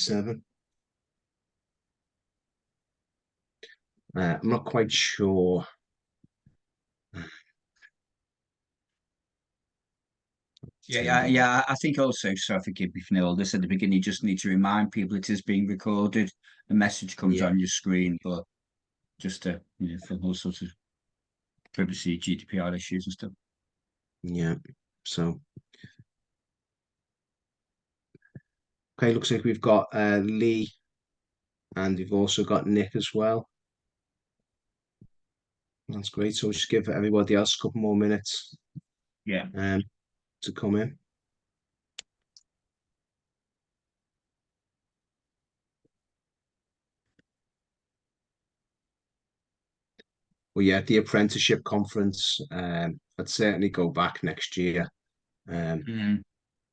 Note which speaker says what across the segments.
Speaker 1: 57. I'm not quite sure.
Speaker 2: Yeah. I think also, so forgive me for all this at the beginning, you just need to remind people it is being recorded. The message comes
Speaker 1: Yeah,
Speaker 2: on your screen, but just to, for all sorts of privacy, GDPR issues and stuff.
Speaker 1: yeah. So, okay, looks like we've got Lee, and we've also got Nick as well. That's great. So we'll just give everybody else a couple more minutes
Speaker 2: Yeah.
Speaker 1: um, to come in. Well, yeah, the apprenticeship conference. I'd certainly go back next year. Um,
Speaker 2: Mm.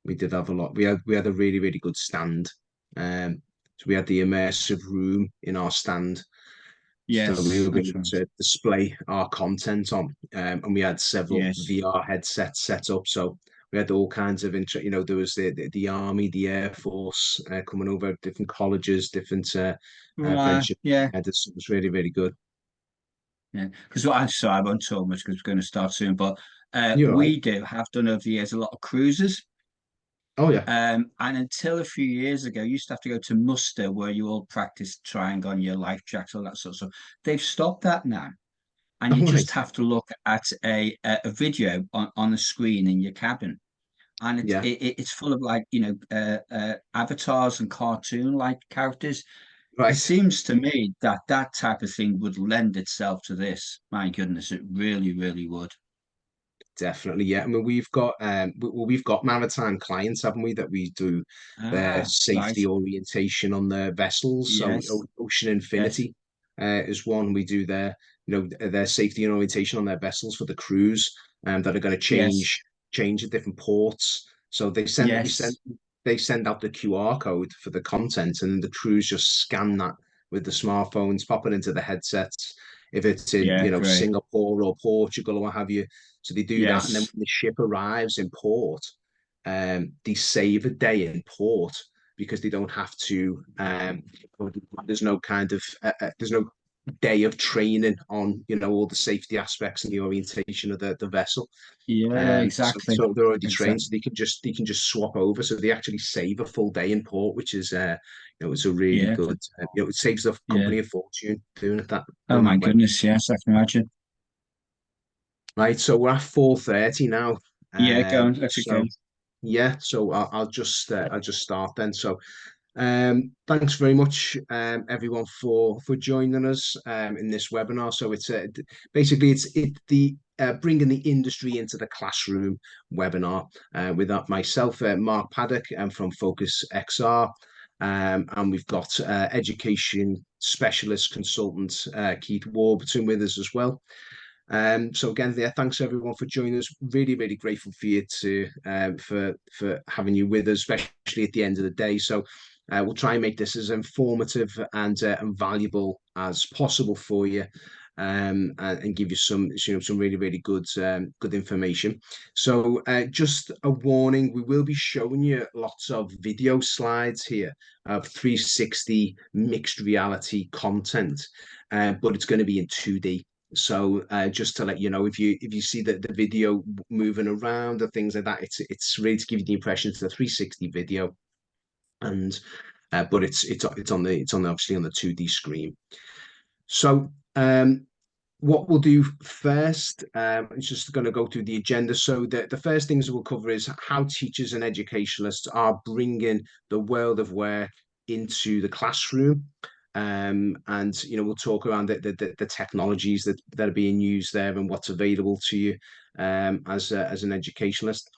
Speaker 1: we did have a lot. We had a really really good stand. So we had the immersive room in our stand. So we
Speaker 2: Yes,
Speaker 1: were
Speaker 2: that's
Speaker 1: able
Speaker 2: right.
Speaker 1: to display our content on, and we had several
Speaker 2: Yes.
Speaker 1: VR headsets set up. So we had all kinds of there was the army, the air force coming over, different colleges, different apprenticeship.
Speaker 2: Yeah.
Speaker 1: Yeah, this was really really good.
Speaker 2: Yeah. Because what I so I won't talk much because we're going to start soon, but
Speaker 1: You're right.
Speaker 2: we do have done over the years a lot of cruises.
Speaker 1: Oh yeah.
Speaker 2: And until a few years ago, you used to have to go to muster where you all practice trying on your life jackets, all that sort of stuff. They've stopped that now. And you
Speaker 1: All
Speaker 2: just
Speaker 1: right.
Speaker 2: have to look at a video on a screen in your cabin. And
Speaker 1: Yeah.
Speaker 2: it's full of like, avatars and cartoon like characters. It
Speaker 1: Right.
Speaker 2: seems to me that that type of thing would lend itself to this. My goodness, it really, really would.
Speaker 1: Definitely, yeah. I mean, we've got maritime clients, haven't we, that we do their
Speaker 2: Ah, right.
Speaker 1: safety orientation on their vessels. So
Speaker 2: Yes.
Speaker 1: Ocean
Speaker 2: Yes.
Speaker 1: Infinity is one. We do their safety and orientation on their vessels for the crews that are going to
Speaker 2: Yes.
Speaker 1: change at different ports. So
Speaker 2: Yes.
Speaker 1: they send out the QR code for the content, and the crews just scan that with the smartphones, pop it into the headsets. If it's in,
Speaker 2: Yeah, great.
Speaker 1: Singapore or Portugal or what have you, so they do that, and then
Speaker 2: Yes.
Speaker 1: when the ship arrives in port, they save a day in port because they don't have to. There's no kind of there's no day of training on all the safety aspects and the orientation of the vessel.
Speaker 2: Yeah,
Speaker 1: So
Speaker 2: exactly.
Speaker 1: so they're already trained,
Speaker 2: Exactly.
Speaker 1: so they can just swap over. So they actually save a full day in port, which is it's a really
Speaker 2: Yeah.
Speaker 1: good. It saves the
Speaker 2: Yeah.
Speaker 1: company a fortune
Speaker 2: Oh
Speaker 1: doing
Speaker 2: my
Speaker 1: that way.
Speaker 2: goodness, yes, I can imagine.
Speaker 1: Right, so we're at 4:30 now.
Speaker 2: Yeah, go on, let's go.
Speaker 1: So yeah, so I'll just start then. So thanks very much, everyone, for joining us in this webinar. So basically it's the bringing the industry into the classroom webinar with myself, Mark Paddock, from FocusXR. And we've got education specialist consultant Keith Warburton with us as well. So again, yeah, thanks everyone for joining us. Really, really grateful for you for having you with us, especially at the end of the day. So we'll try and make this as informative and valuable as possible for you, and give you some really really good information. So just a warning, we will be showing you lots of video slides here of 360 mixed reality content, but it's going to be in 2D. So just to let you know, if you see the video moving around or things like that, it's really to give you the impression it's a 360 video, and but it's on obviously on the 2D screen. So what we'll do first is just going to go through the agenda. So the first things we'll cover is how teachers and educationalists are bringing the world of work into the classroom. And we'll talk around the technologies that are being used there and what's available to you as an educationalist.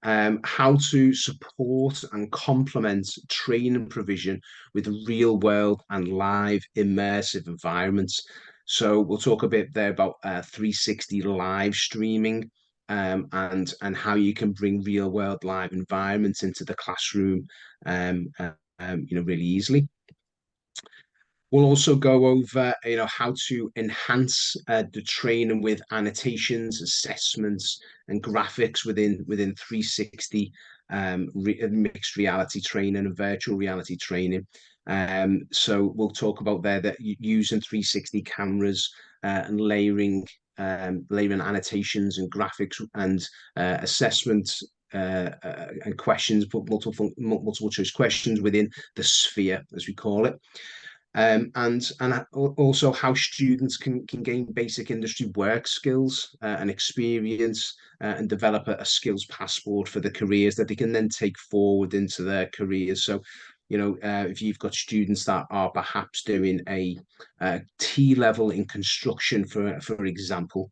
Speaker 1: How to support and complement training provision with real world and live immersive environments. So we'll talk a bit there about 360 live streaming, and how you can bring real world live environments into the classroom, really easily. We'll also go over, how to enhance the training with annotations, assessments, and graphics within 360 mixed reality training and virtual reality training. So we'll talk about there that using 360 cameras and layering annotations and graphics and assessment and questions, put multiple choice questions within the sphere, as we call it. And also how students can gain basic industry work skills and experience and develop a skills passport for the careers that they can then take forward into their careers. So, if you've got students that are perhaps doing a T level in construction, for example,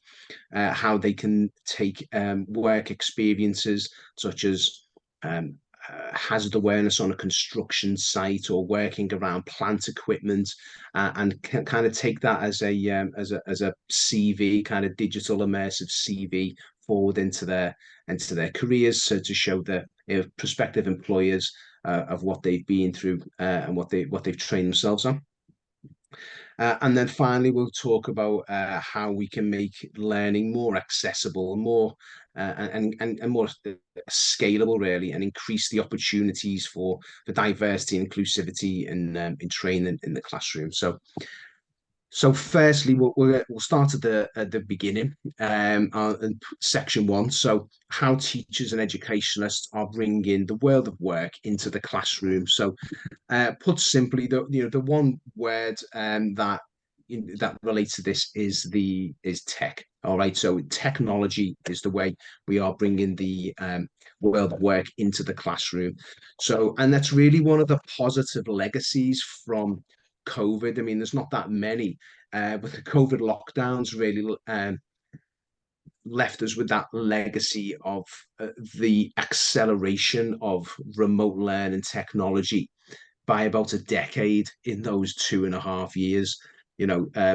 Speaker 1: how they can take work experiences such as hazard awareness on a construction site or working around plant equipment, and kind of take that as a CV, kind of digital immersive CV forward into their careers, so to show the prospective employers of what they've been through and what they've trained themselves on. And then finally, we'll talk about how we can make learning more accessible and more and more scalable, really, and increase the opportunities for diversity and inclusivity in training in the classroom. So firstly, we'll start at the beginning, in section one. So how teachers and educationalists are bringing the world of work into the classroom. So put simply, the one word that relates to this is tech. All right, so technology is the way we are bringing the world of work into the classroom. So, and that's really one of the positive legacies from COVID. I mean, there's not that many, but the COVID lockdowns really left us with that legacy of the acceleration of remote learning technology by about a decade in those 2.5 years,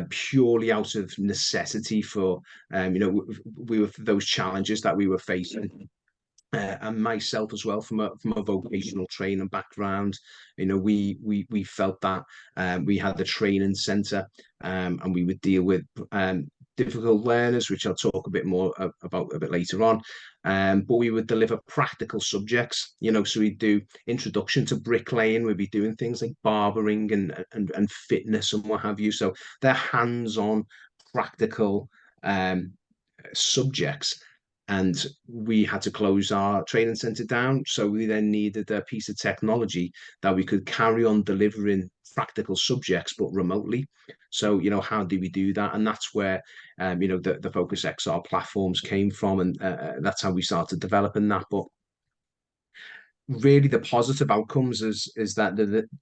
Speaker 1: purely out of necessity for, we were those challenges that we were facing. And myself as well, from a vocational training background, we felt that we had the training centre, and we would deal with difficult learners, which I'll talk a bit more about a bit later on. But we would deliver practical subjects, so we'd do introduction to bricklaying, we'd be doing things like barbering and fitness and what have you. So they're hands-on, practical subjects. And we had to close our training centre down. So we then needed a piece of technology that we could carry on delivering practical subjects, but remotely. So, how do we do that? And that's where, the FocusXR platforms came from. And that's how we started developing that. But really the positive outcomes is that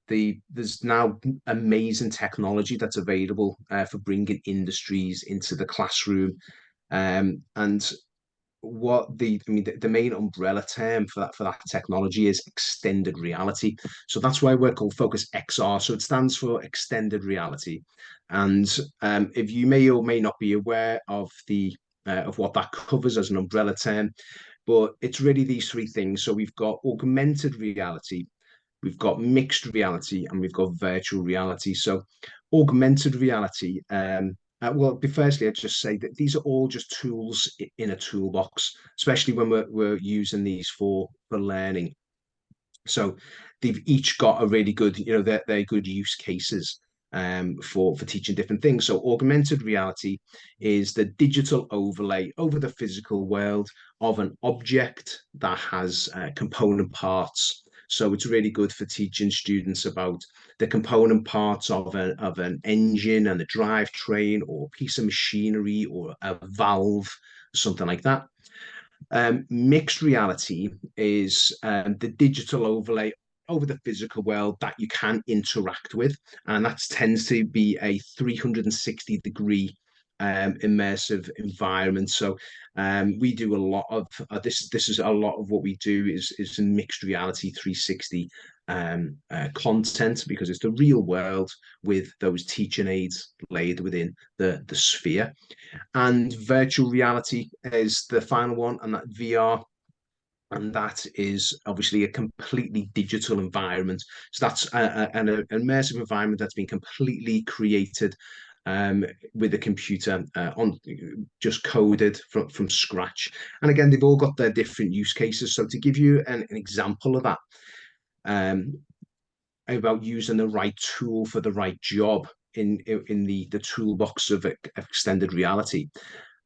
Speaker 1: there's now amazing technology that's available for bringing industries into the classroom. And the main umbrella term for that technology is extended reality. So that's why we're called FocusXR. So it stands for extended reality. And if you may or may not be aware of what that covers as an umbrella term, but it's really these three things. So we've got augmented reality, we've got mixed reality, and we've got virtual reality. So augmented reality, well, firstly, I'd just say that these are all just tools in a toolbox, especially when we're using these for learning. So they've each got a really good, they're good use cases for teaching different things. So augmented reality is the digital overlay over the physical world of an object that has component parts. So it's really good for teaching students about the component parts of an engine and the drivetrain, or a piece of machinery, or a valve, something like that. Mixed reality is the digital overlay over the physical world that you can interact with, and that tends to be a 360-degree immersive environment. So we do a lot of this. This is a lot of what we do is mixed reality 360 content, because it's the real world with those teaching aids laid within the sphere. And virtual reality is the final one, and that VR, and that is obviously a completely digital environment. So that's an immersive environment that's been completely created um, with a computer on just coded from scratch. And again, they've all got their different use cases. So to give you an example of that, um, about using the right tool for the right job in the toolbox of extended reality.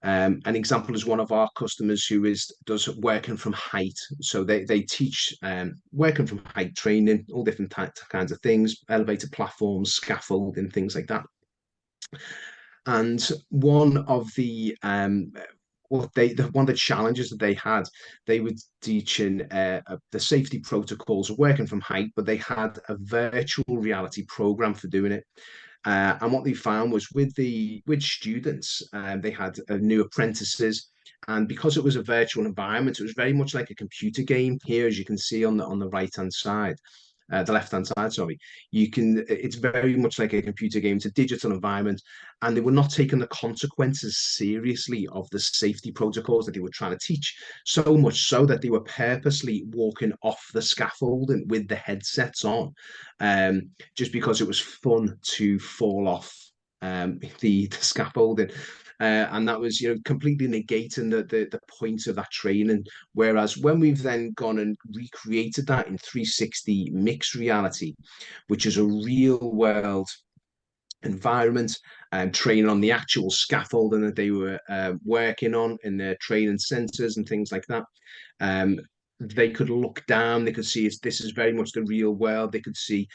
Speaker 1: An example is one of our customers who does working from height. So they teach working from height training, all different kinds of things, elevator platforms, scaffolding, things like that. And one of one of the challenges that they had, they were teaching the safety protocols of working from height, but they had a virtual reality program for doing it. And what they found was with students, they had new apprentices, and because it was a virtual environment, it was very much like a computer game. Here, as you can see on the right hand side, the left hand side, sorry, it's very much like a computer game. It's a digital environment, and they were not taking the consequences seriously of the safety protocols that they were trying to teach. So much so that they were purposely walking off the scaffolding with the headsets on, just because it was fun to fall off the scaffolding. And that was, completely negating the point of that training. Whereas when we've then gone and recreated that in 360 mixed reality, which is a real world environment and training on the actual scaffolding that they were working on in their training centers and things like that. Um, they could look down, they could see this is very much the real world. They could see,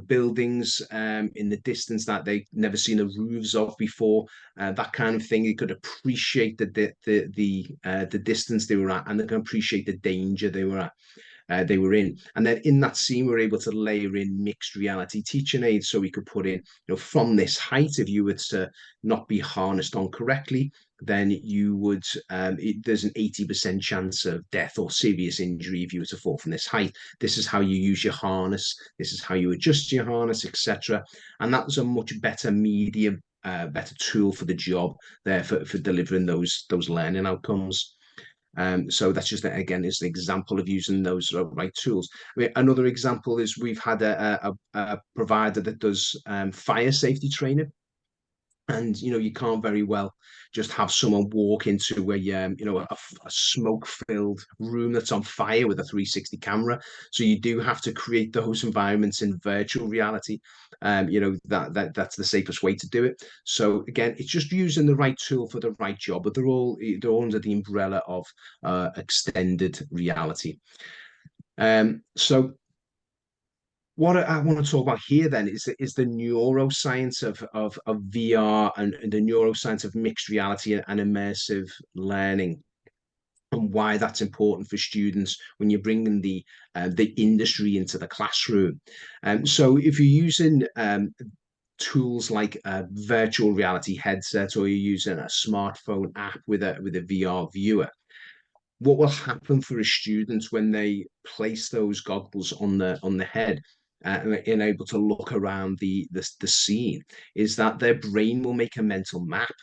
Speaker 1: buildings in the distance that they'd never seen the roofs of before, that kind of thing. They could appreciate the distance they were at, and they can appreciate the danger they were in. And then in that scene, we were able to layer in mixed reality teaching aids. So we could put in, from this height, if you were to not be harnessed on correctly, then you would, there's an 80% chance of death or serious injury if you were to fall from this height. This is how you use your harness. This is how you adjust your harness, etc. And that was a much better medium, better tool for the job there for delivering those learning outcomes. So that's just, again, is an example of using those right tools. I mean, another example is we've had a provider that does fire safety training. And you can't very well just have someone walk into a smoke-filled room that's on fire with a 360 camera. So you do have to create those environments in virtual reality. That's the safest way to do it. So again, it's just using the right tool for the right job, but they're all under the umbrella of extended reality. So what I want to talk about here then is the neuroscience of VR and the neuroscience of mixed reality and immersive learning, and why that's important for students when you're bringing the industry into the classroom. So if you're using tools like a virtual reality headset, or you're using a smartphone app with a VR viewer, what will happen for a student when they place those goggles on the head, and able to look around the scene, is that their brain will make a mental map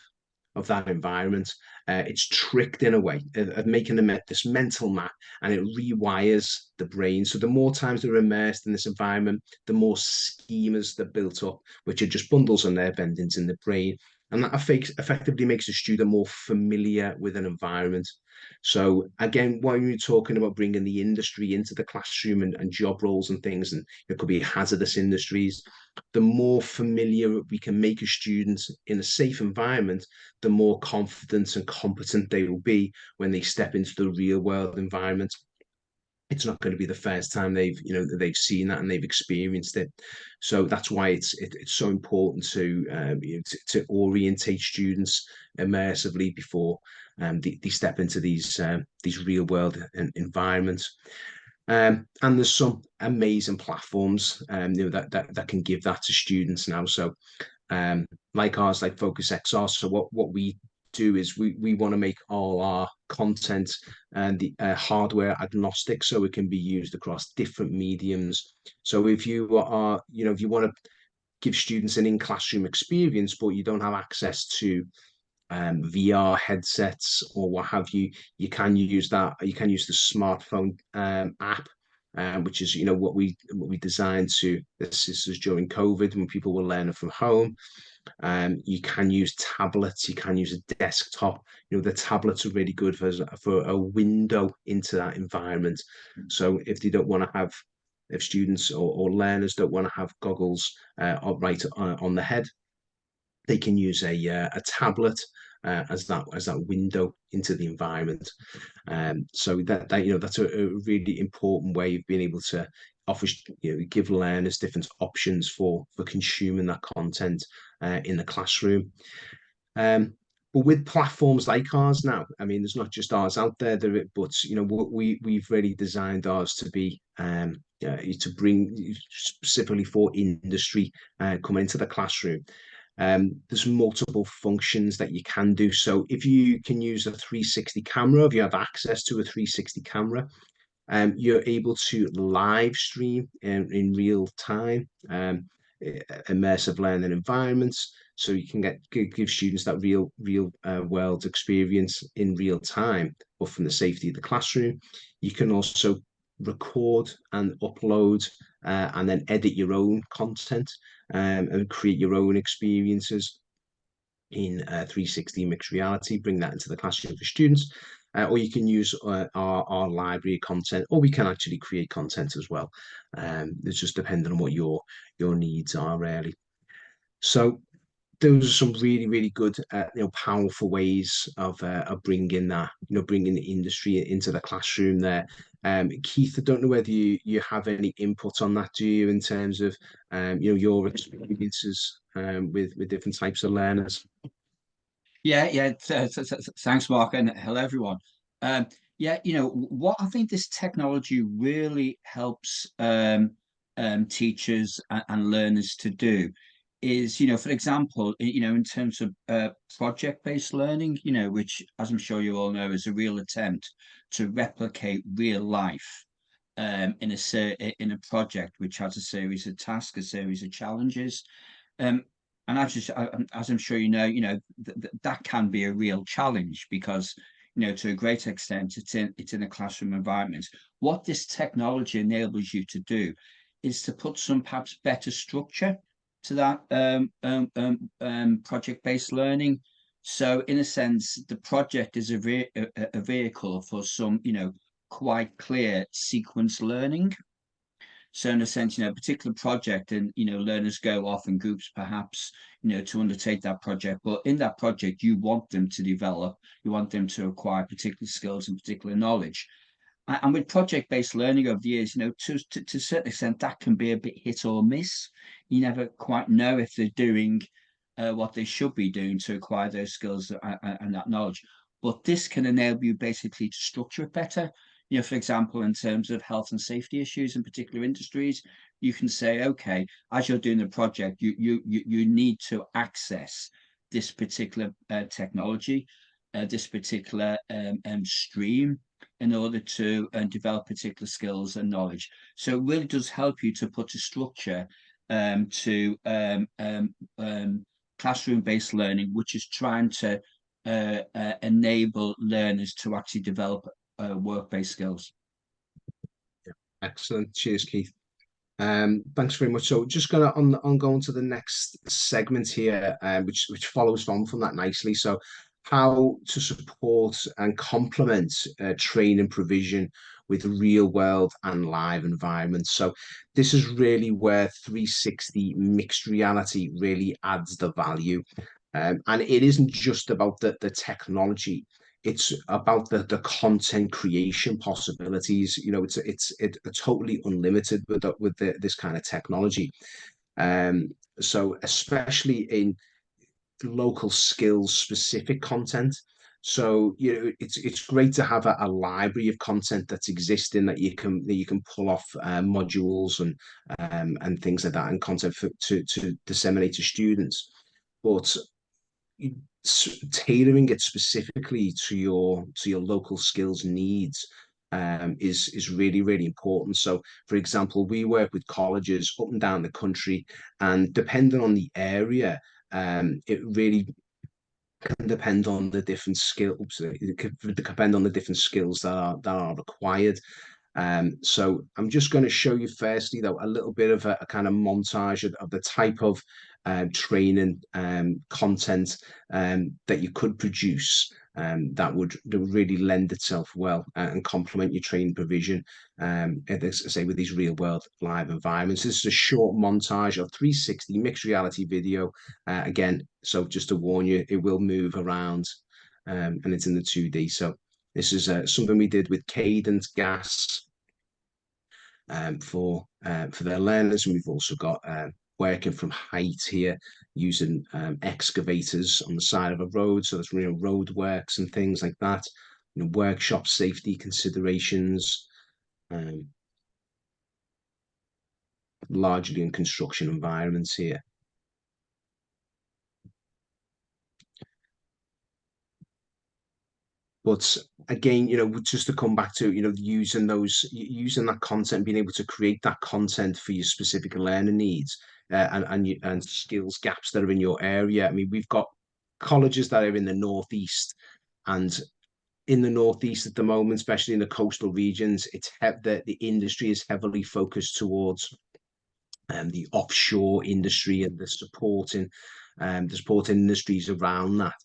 Speaker 1: of that environment. It's tricked in a way of making this mental map, and it rewires the brain. So the more times they're immersed in this environment, the more schemas they're built up, which are just bundles and nerve endings in the brain. And that effectively makes the student more familiar with an environment. So again, when you're talking about bringing the industry into the classroom and job roles and things, and it could be hazardous industries, the more familiar we can make a student in a safe environment, the more confident and competent they will be when they step into the real world environment. It's not going to be the first time they've seen that and they've experienced it. So that's why it's so important to orientate students immersively before they step into these real world environments. And there's some amazing platforms that can give that to students now. So like ours, like FocusXR. So what we do is we want to make all our content and the hardware agnostic, so it can be used across different mediums. So if you want to give students an in-classroom experience, but you don't have access to VR headsets or what have you, you can use the smartphone app which is what we designed to assist us during COVID when people were learning from home. You can use tablets, you can use a desktop. The tablets are really good for a window into that environment. So if they don't want to have, if students or learners don't want to have goggles right on the head, they can use a tablet as that window into the environment. So that's a really important way of being able to offer, give learners different options for consuming that content in the classroom. But with platforms like ours now, I mean, there's not just ours out there, but we've really designed ours to be to bring specifically for industry coming into the classroom. There's multiple functions that you can do. So if you can use a 360 camera, if you have access to a 360 camera, you're able to live stream in real time, immersive learning environments. So you can give students that real world experience in real time, but from the safety of the classroom. You can also record and upload and then edit your own content and create your own experiences in 360 mixed reality, bring that into the classroom for students. Or you can use our library content, or we can actually create content as well. It's just depending on what your needs are, really. So those are some really, really good, powerful ways of bringing that, bringing the industry into the classroom there. Keith, I don't know whether you have any input on that, do you, in terms of, your experiences with different types of learners?
Speaker 2: Yeah. Thanks, Mark, and hello, everyone. Um, yeah, what I think this technology really helps teachers and learners to do is, for example, in terms of project-based learning, which, as I'm sure you all know, is a real attempt to replicate real life in a project which has a series of tasks, a series of challenges. Um, and as I'm sure that can be a real challenge because, to a great extent, it's in a classroom environment. What this technology enables you to do is to put some perhaps better structure to that project-based learning. So, in a sense, the project is a vehicle for some, quite clear sequence learning. So in a sense, a particular project and, learners go off in groups perhaps, to undertake that project. But in that project, you want them to develop, you want them to acquire particular skills and particular knowledge. And with project-based learning over the years, to a certain extent, that can be a bit hit or miss. You never quite know if they're doing what they should be doing to acquire those skills and that knowledge. But this can enable you basically to structure it better. For example, in terms of health and safety issues in particular industries, you can say, okay, as you're doing the project, you need to access this particular technology, this particular stream in order to develop particular skills and knowledge. So it really does help you to put a structure to classroom-based learning, which is trying to enable learners to actually develop work-based skills.
Speaker 1: Excellent. Cheers, Keith. Thanks very much. So just gonna go on to the next segment here, which follows from that nicely. So how to support and complement training provision with real world and live environments. So this is really where 360 mixed reality really adds the value. And it isn't just about the technology. It's about the content creation possibilities. It's totally unlimited with this kind of technology. So especially in local skills specific content. So it's great to have a library of content that's existing that you can pull off modules and things like that, and content to disseminate to students. But tailoring it specifically to your local skills needs is really, really important. So, for example, we work with colleges up and down the country, and depending on the area, it really can depend on the different skills. It could depend on the different skills that are required. So I'm just going to show you firstly, though, a little bit of a kind of montage of the type of training content that you could produce that would really lend itself well and complement your training provision, as I say, with these real world live environments. This is a short montage of 360 mixed reality video. Again, so just to warn you, it will move around and it's in the 2D. So this is something we did with Cadence Gas for their learners. And we've also got working from height here using excavators on the side of a road. So there's road works and things like that. Workshop safety considerations, largely in construction environments here. But again, just to come back to, using that content, being able to create that content for your specific learning needs and skills gaps that are in your area. I mean, we've got colleges that are in the Northeast, and in the Northeast at the moment, especially in the coastal regions, the industry is heavily focused towards the offshore industry and the supporting industries around that.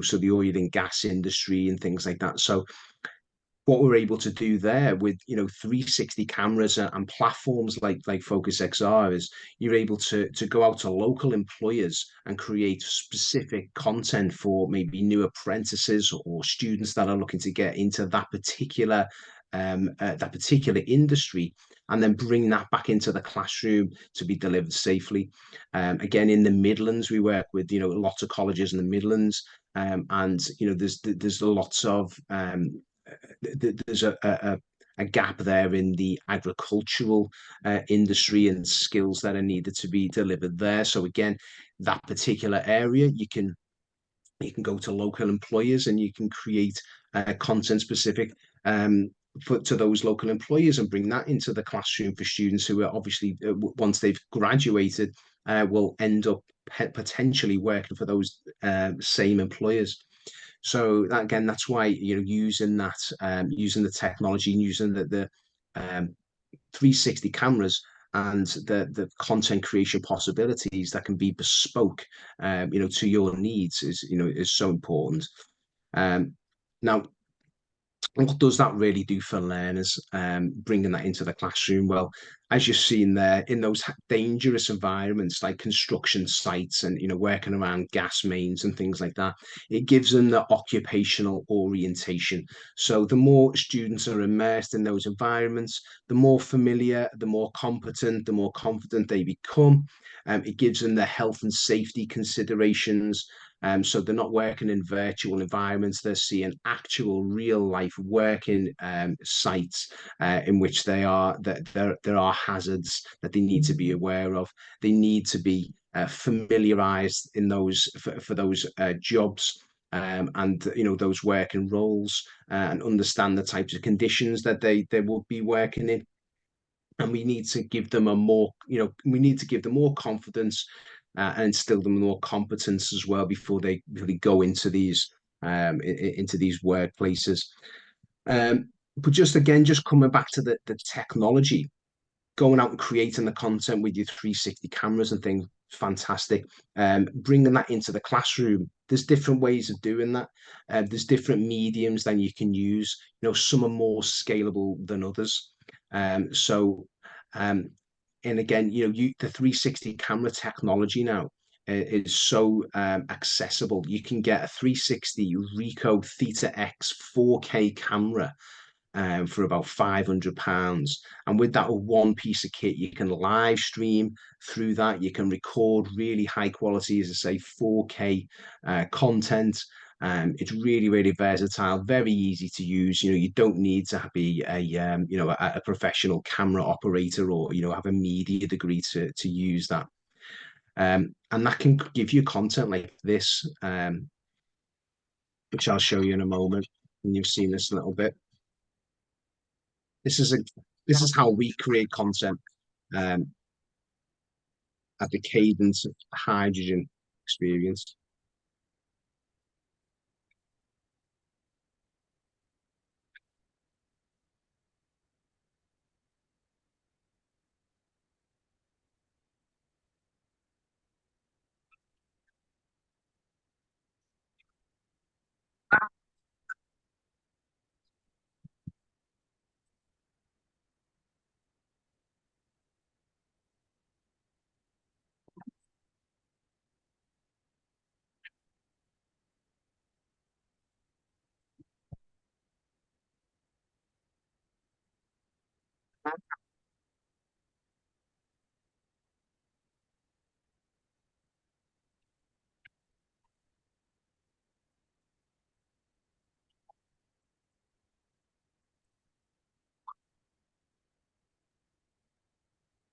Speaker 1: So the oil and gas industry and things like that. So what we're able to do there with 360 cameras and platforms like FocusXR is you're able to go out to local employers and create specific content for maybe new apprentices or students that are looking to get into that particular industry, and then bring that back into the classroom to be delivered safely. Again, in the Midlands, we work with lots of colleges in the Midlands, and there's lots of there's a gap there in the agricultural industry and skills that are needed to be delivered there. So again, that particular area, you can go to local employers and you can create content specific to those local employers and bring that into the classroom for students who are obviously, once they've graduated, will end up potentially working for those same employers. So again, that's why using the technology and using the 360 cameras and the content creation possibilities that can be bespoke, to your needs is so important. Now, what does that really do for learners, bringing that into the classroom? Well, as you've seen there, in those dangerous environments like construction sites and working around gas mains and things like that, it gives them the occupational orientation. So the more students are immersed in those environments, the more familiar, the more competent, the more confident they become. It gives them the health and safety considerations. So they're not working in virtual environments, they're seeing actual real life working sites in which there are hazards that they need to be aware of. They need to be familiarized in those for those jobs. And those working roles, and understand the types of conditions that they will be working in. And we need to give them more confidence and instill them more competence as well before they really go into these workplaces. But just coming back to the technology, going out and creating the content with your 360 cameras and things, fantastic. Bringing that into the classroom, there's different ways of doing that. There's different mediums that you can use. Some are more scalable than others. Um, and again, the 360 camera technology now is so accessible. You can get a 360 Ricoh Theta X 4K camera for about £500. And with that one piece of kit, you can live stream through that. You can record really high quality, as I say, 4K content. It's really, really versatile, very easy to use. You don't need to be a professional camera operator or have a media degree to use that. And that can give you content like this, which I'll show you in a moment. And you've seen this a little bit. This is how we create content um, at the Cadence Hydrogen experience.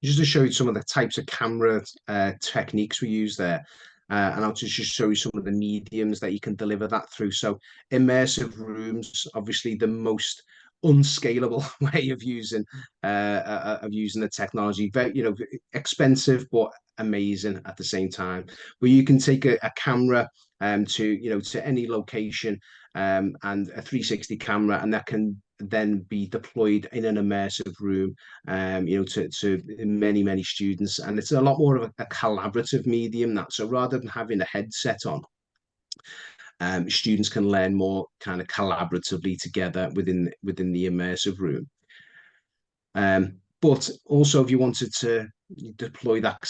Speaker 1: Just to show you some of the types of camera techniques we use there. And I'll just show you some of the mediums that you can deliver that through. So immersive rooms, obviously the most unscalable way of using the technology. Very, expensive but amazing at the same time. Where you can take a camera to to any location and a 360 camera, and that can then be deployed in an immersive room to many students, and it's a lot more of a collaborative medium. That so rather than having a headset on, students can learn more kind of collaboratively together within the immersive room. But also, if you wanted to deploy that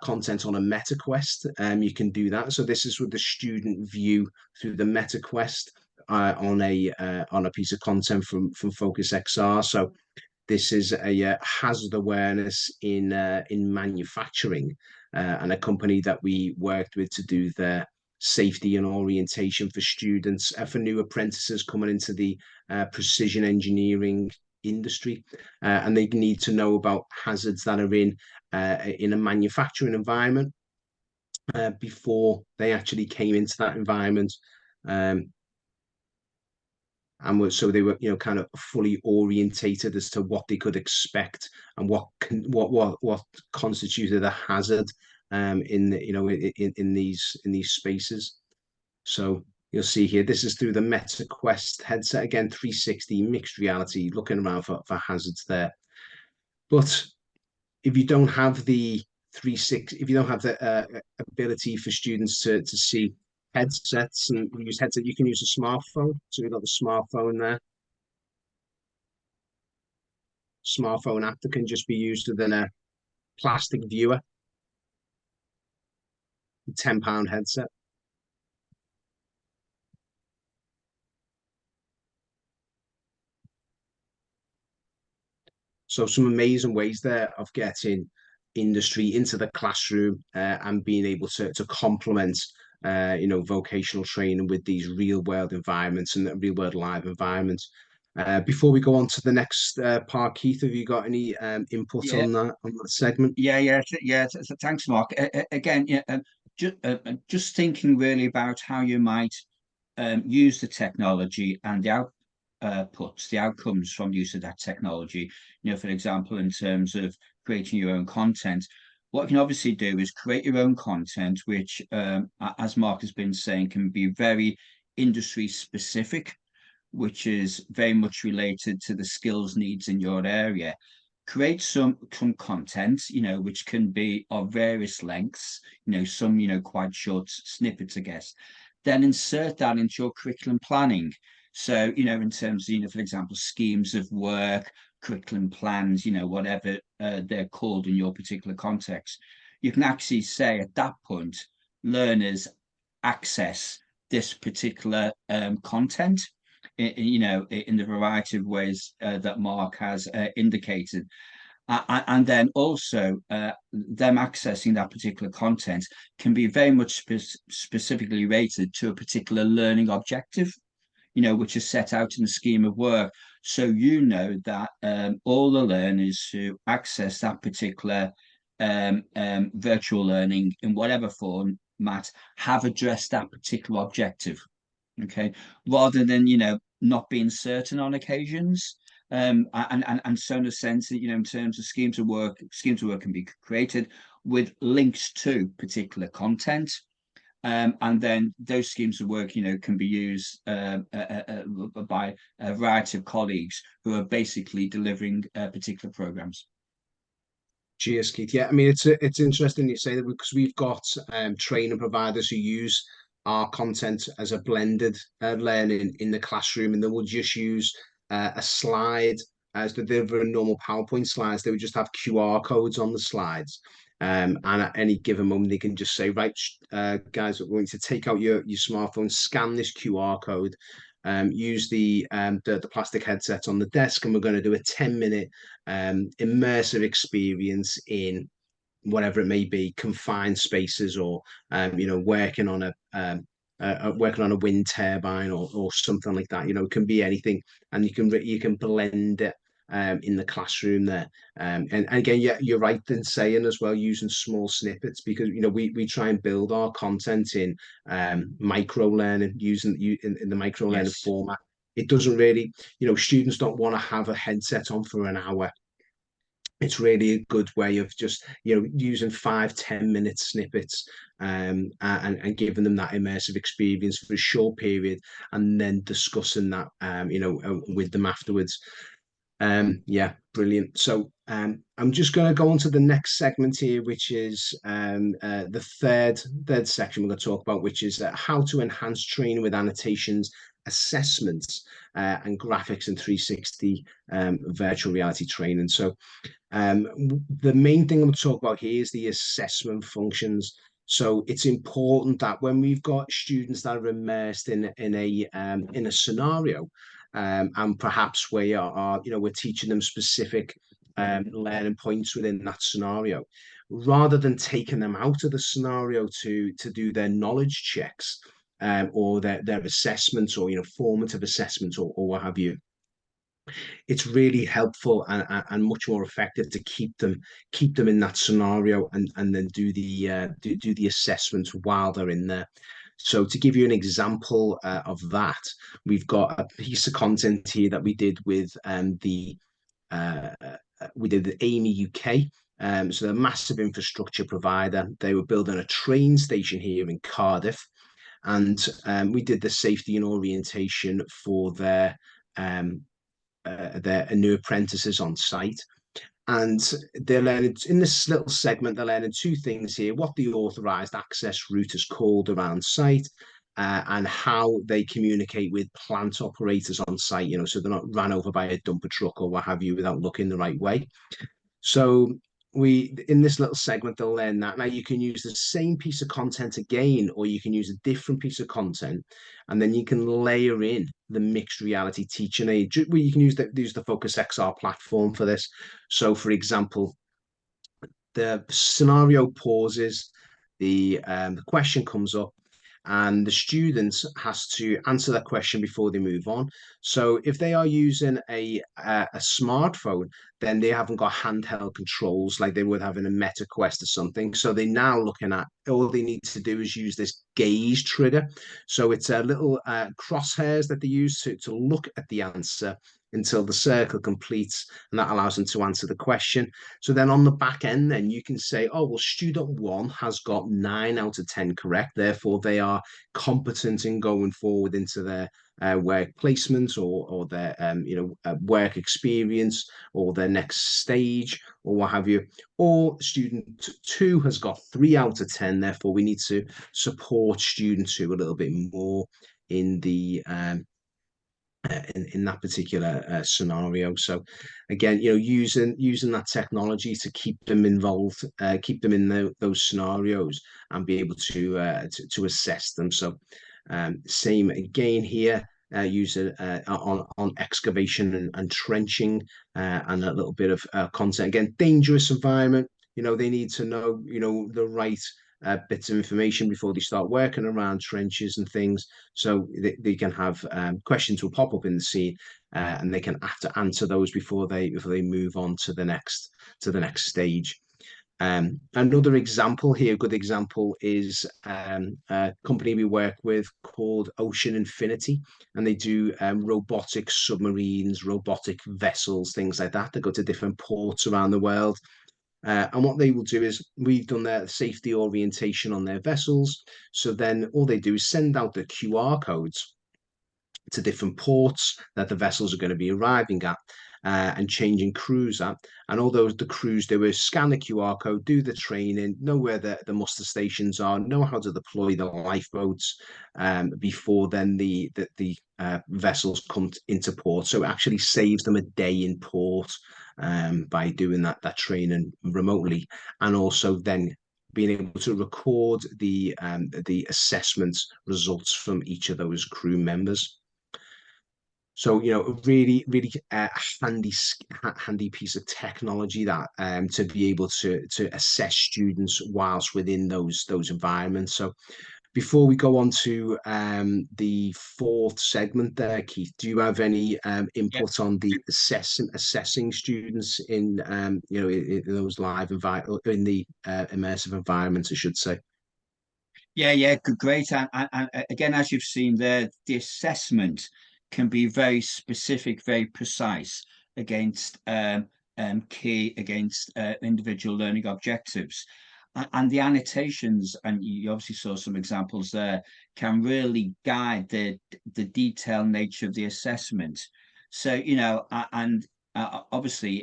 Speaker 1: content on a MetaQuest, you can do that. So this is with the student view through the MetaQuest on a piece of content from FocusXR. So this is a hazard awareness in manufacturing, and a company that we worked with to do their safety and orientation for students, for new apprentices coming into the precision engineering industry, and they need to know about hazards that are in a manufacturing environment before they actually came into that environment. Um, and so they were kind of fully orientated as to what they could expect and what constituted a hazard in these spaces. So you'll see here, this is through the MetaQuest headset, again 360 mixed reality, looking around for hazards there. But if you don't have the 360, if you don't have the ability for students to see headsets and use headset, you can use a smartphone. So we've got the smartphone there, smartphone app that can just be used within a plastic viewer, £10 headset. So some amazing ways there of getting industry into the classroom and being able to complement vocational training with these real world environments and real world live environments. Before we go on to the next part, Keith, have you got any input
Speaker 2: Yeah,
Speaker 1: on that segment?
Speaker 2: yeah. Thanks, Mark. Again, yeah, just thinking really about how you might use the technology and the outputs, the outcomes from use of that technology. For example, in terms of creating your own content, what you can obviously do is create your own content, which, as Mark has been saying, can be very industry specific, which is very much related to the skills needs in your area. Create some content, which can be of various lengths, some, quite short snippets, I guess. Then insert that into your curriculum planning. So, in terms of, for example, schemes of work, curriculum plans, whatever they're called in your particular context, you can actually say at that point, learners access this particular content in the variety of ways that Mark has indicated. And then also them accessing that particular content can be very much specifically rated to a particular learning objective, which is set out in the scheme of work. So that all the learners who access that particular virtual learning in whatever format have addressed that particular objective. Okay, rather than not being certain on occasions. And so in a sense that in terms of schemes of work can be created with links to particular content, and then those schemes of work can be used by a variety of colleagues who are basically delivering particular programs.
Speaker 1: Cheers, Keith. Yeah, I mean it's interesting you say that because we've got training providers who use our content as a blended learning in the classroom, and they will just use a slide as the normal PowerPoint slides. They would just have QR codes on the slides, and at any given moment they can just say, right, guys, we're going to take out your smartphone, scan this QR code, use the plastic headset on the desk, and we're going to do a 10-minute immersive experience in whatever it may be, confined spaces, or working on a wind turbine, or something like that. It can be anything, and you can blend it in the classroom there. And again, yeah, you're right in saying as well, using small snippets, because we try and build our content in micro learning, using in the micro learning
Speaker 2: Yes.
Speaker 1: format. It doesn't really, students don't want to have a headset on for an hour. It's really a good way of just using 5-10 minute snippets, and giving them that immersive experience for a short period, and then discussing that with them afterwards. Yeah, brilliant. So I'm just going to go on to the next segment here, which is the third section we're going to talk about, which is how to enhance training with annotations, assessments, and graphics in 360 virtual reality training. So the main thing I'm going to talk about here is the assessment functions. So it's important that when we've got students that are immersed in a scenario, and perhaps we're teaching them specific learning points within that scenario, rather than taking them out of the scenario to do their knowledge checks, or their assessments, or formative assessments, or what have you. It's really helpful and much more effective to keep them in that scenario, and then do the assessments while they're in there. So to give you an example of that, we've got a piece of content here that we did with uh, Amy UK. So they're a massive infrastructure provider. They were building a train station here in Cardiff, and we did the safety and orientation for their new apprentices on site. And they're learning in this little segment, they're learning two things here: what the authorized access route is called around site, and how they communicate with plant operators on site, so they're not ran over by a dumper truck or what have you without looking the right way. So in this little segment, they'll learn that. Now you can use the same piece of content again, or you can use a different piece of content, and then you can layer in the mixed reality teaching aid. You can use the FocusXR platform for this. So, for example, the scenario pauses, the question comes up, and the student has to answer that question before they move on. So if they are using a smartphone, then they haven't got handheld controls like they would have in a Meta Quest or something. So they're now looking at, all they need to do is use this gaze trigger. So it's a little crosshairs that they use to look at the answer until the circle completes, and that allows them to answer the question. So then on the back end, then you can say, oh, well, student one has got 9 out of 10 correct. Therefore, they are competent in going forward into their work placements, or their work experience, or their next stage, or what have you. Or student two has got 3 out of 10. Therefore, we need to support student two a little bit more in the in that particular scenario. So again, using that technology to keep them involved, keep them in those scenarios, and be able to assess them. So same again here. Use it on excavation and trenching, and a little bit of content. Again, dangerous environment. They need to know the right bits of information before they start working around trenches and things. So they can have questions will pop up in the scene, and they can have to answer those before they move on to the next stage. Another example here, a good example, is a company we work with called Ocean Infinity, and they do robotic submarines, robotic vessels, things like that go to different ports around the world. And what they will do is, we've done their safety orientation on their vessels. So then all they do is send out the QR codes to different ports that the vessels are going to be arriving at, and changing crews at. And although the crews, they will scan the QR code, do the training, know where the muster stations are, know how to deploy the lifeboats, before then the vessels come into port. So it actually saves them a day in port, by doing that training remotely, and also then being able to record the assessment results from each of those crew members. So, a really, really handy, handy piece of technology that to be able to assess students whilst within those environments. So, before we go on to the fourth segment there, Keith, do you have any
Speaker 2: Yeah.
Speaker 1: input on the assessing students in in those in the immersive environments, I should say?
Speaker 2: Yeah, great. And again, as you've seen there, the assessment can be very specific, very precise against key against individual learning objectives. And the annotations, and you obviously saw some examples there, can really guide the detailed nature of the assessment. So, and obviously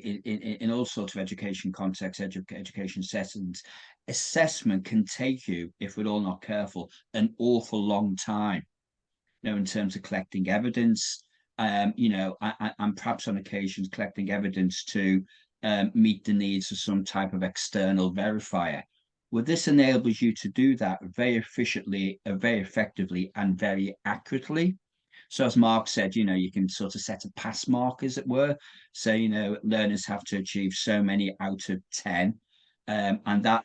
Speaker 2: in all sorts of education contexts, education settings, assessment can take you, if we're all not careful, an awful long time, in terms of collecting evidence, and perhaps on occasions collecting evidence to meet the needs of some type of external verifier. Well, this enables you to do that very efficiently, very effectively, and very accurately. So as Mark said, you can sort of set a pass mark, as it were. So, learners have to achieve so many out of 10. And that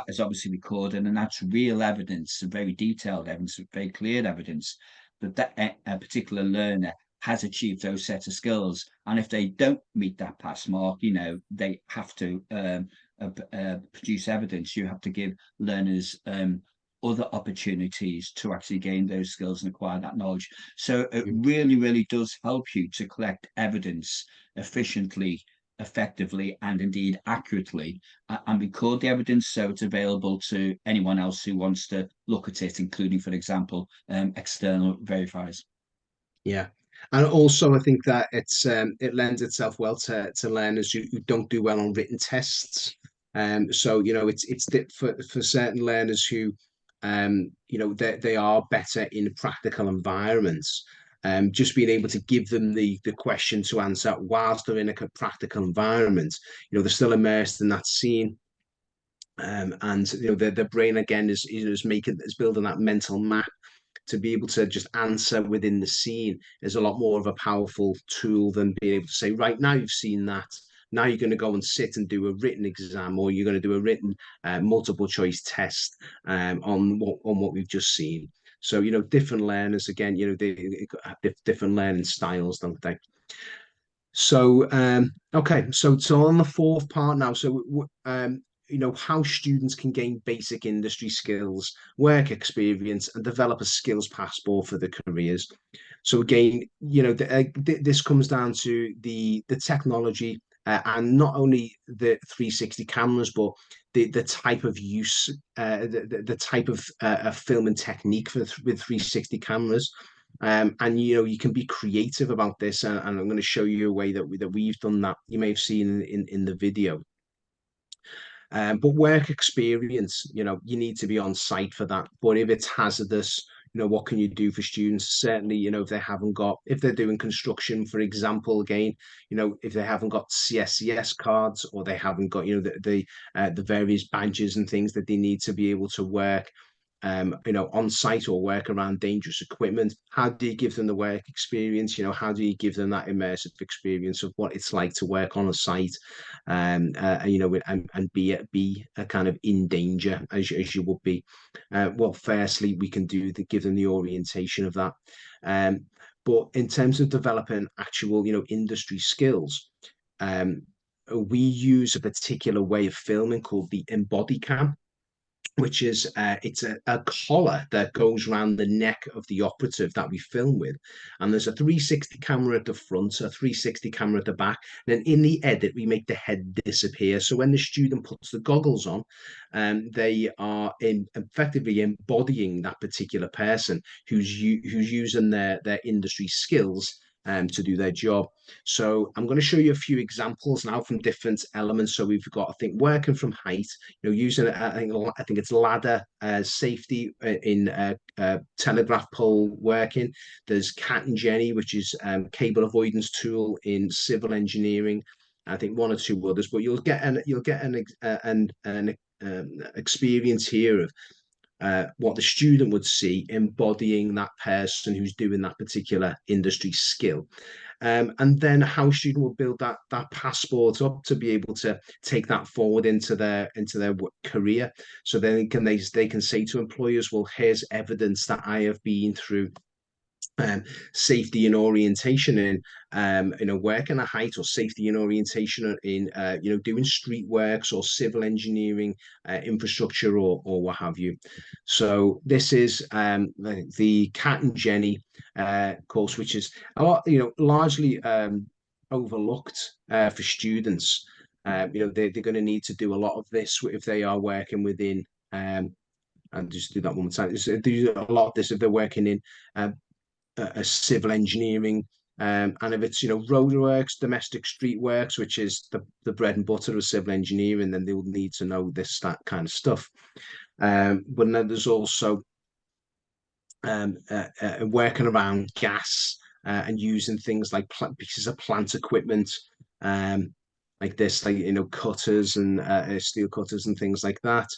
Speaker 2: is obviously recorded, and that's real evidence, very detailed evidence, very clear evidence that a particular learner has achieved those set of skills. And if they don't meet that pass mark, they have to produce evidence. You have to give learners other opportunities to actually gain those skills and acquire that knowledge. So it really, really does help you to collect evidence efficiently, effectively, and indeed accurately, and record the evidence so it's available to anyone else who wants to look at it, including, for example, external verifiers.
Speaker 1: Yeah. And also, I think that it lends itself well to learners who don't do well on written tests. So for certain learners who they are better in practical environments. Just being able to give them the question to answer whilst they're in a practical environment, they're still immersed in that scene. And the brain again is building that mental map to be able to just answer within the scene is a lot more of a powerful tool than being able to say, right, now you've seen that. Now you're going to go and sit and do a written exam, or you're going to do a written multiple choice test on what we've just seen. So, different learners, again, they have different learning styles, don't they? So, okay, so on the fourth part now, how students can gain basic industry skills, work experience, and develop a skills passport for their careers. So again, this comes down to the technology and not only the 360 cameras, but the type of use, the type of film and technique with 360 cameras. And you can be creative about this, and I'm going to show you a way that we've done that. You may have seen in the video. But work experience, you need to be on site for that. But if it's hazardous, what can you do for students? Certainly, if they're doing construction, for example, again, if they haven't got CSCS cards, or they haven't got, the various badges and things that they need to be able to work on site or work around dangerous equipment. How do you give them the work experience? How do you give them that immersive experience of what it's like to work on a site, and be a kind of in danger as you would be. Well, firstly, we can give them the orientation of that. But in terms of developing actual, industry skills, we use a particular way of filming called the embody cam, which is it's a collar that goes around the neck of the operative that we film with, and there's a 360 camera at the front, a 360 camera at the back. And then in the edit we make the head disappear, so when the student puts the goggles on, they are effectively embodying that particular person who's using their industry skills to do their job. So I'm going to show you a few examples now from different elements. So we've got, I think, working from height, using I think it's ladder safety in telegraph pole working. There's Cat and Jenny, which is cable avoidance tool in civil engineering. I think one or two others, but you'll get an experience here of what the student would see embodying that person who's doing that particular industry skill. And then how a student will build that passport up to be able to take that forward into their career. So then they can say to employers, well, here's evidence that I have been through um, safety and orientation in working at height, or safety and orientation in doing street works or civil engineering, infrastructure, or what have you. So this is the Cat and Jenny course, which is a lot, largely overlooked for students. They're going to need to do a lot of this if they are working within and just do that one more time. Do a lot of this if they're working in a civil engineering, and if it's roadworks, domestic street works, which is the bread and butter of civil engineering, then they will need to know that kind of stuff. But then there's also working around gas, and using things like pieces of plant equipment, um, like this, like cutters and steel cutters and things like that.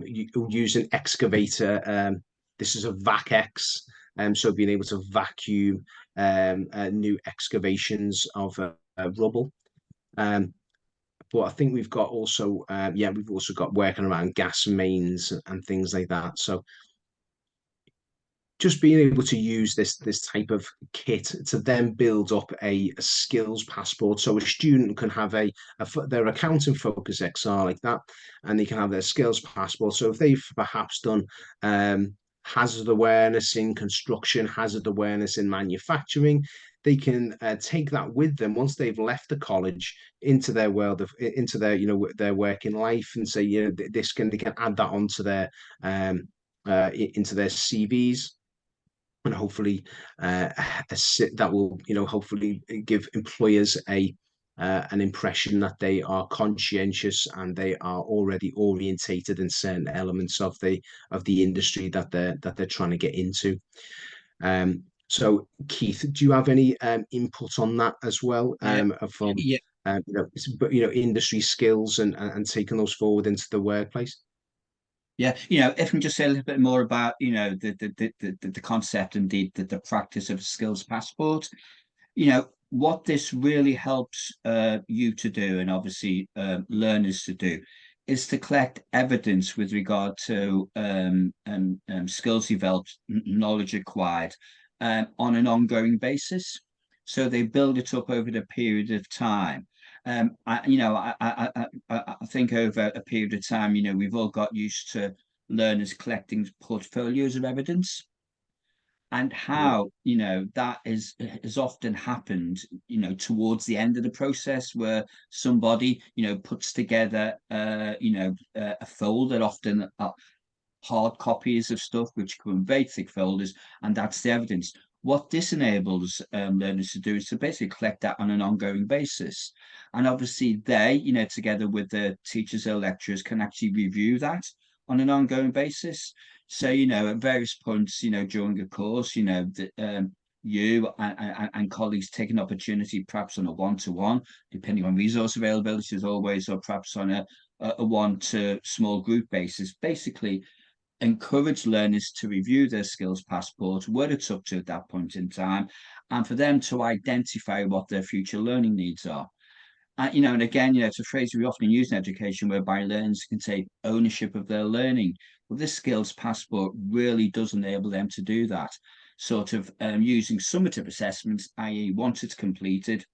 Speaker 1: Using excavator. This is a VAC-X, so being able to vacuum new excavations of rubble. But I think we've got also, we've also got working around gas mains and things like that. So just being able to use this type of kit to then build up a skills passport, so a student can have their accounting FocusXR like that, and they can have their skills passport. So if they've perhaps done hazard awareness in construction, hazard awareness in manufacturing, they can take that with them once they've left the college into their world into their their working life, and say they can add that onto their into their CVs, and hopefully that will hopefully give employers an impression that they are conscientious and they are already orientated in certain elements of the industry that they're trying to get into. So Keith, do you have any input on that as well,
Speaker 2: Yeah,
Speaker 1: from
Speaker 2: yeah,
Speaker 1: industry skills and taking those forward into the workplace?
Speaker 2: yeah. If I can just say a little bit more about, the concept and the practice of skills passport. What this really helps you to do, and obviously learners to do, is to collect evidence with regard to skills developed, knowledge acquired, on an ongoing basis. So they build it up over the period of time. I think over a period of time, we've all got used to learners collecting portfolios of evidence, and
Speaker 1: Yeah,
Speaker 2: how that is has often happened towards the end of the process, where somebody puts together a folder, often hard copies of stuff which come in very thick folders, and that's the evidence. What this enables learners to do is to basically collect that on an ongoing basis, and obviously they, together with the teachers or lecturers, can actually review that on an ongoing basis. So at various points during a course, that you and colleagues take an opportunity, perhaps on a one-to-one, depending on resource availability as always, or perhaps on a one to small group basis, basically encourage learners to review their skills passport, where it's up to at that point in time, and for them to identify what their future learning needs are. And again, it's a phrase we often use in education, whereby learners can take ownership of their learning. Well, this skills passport really does enable them to do that, sort of using summative assessments, i.e. once it's completed,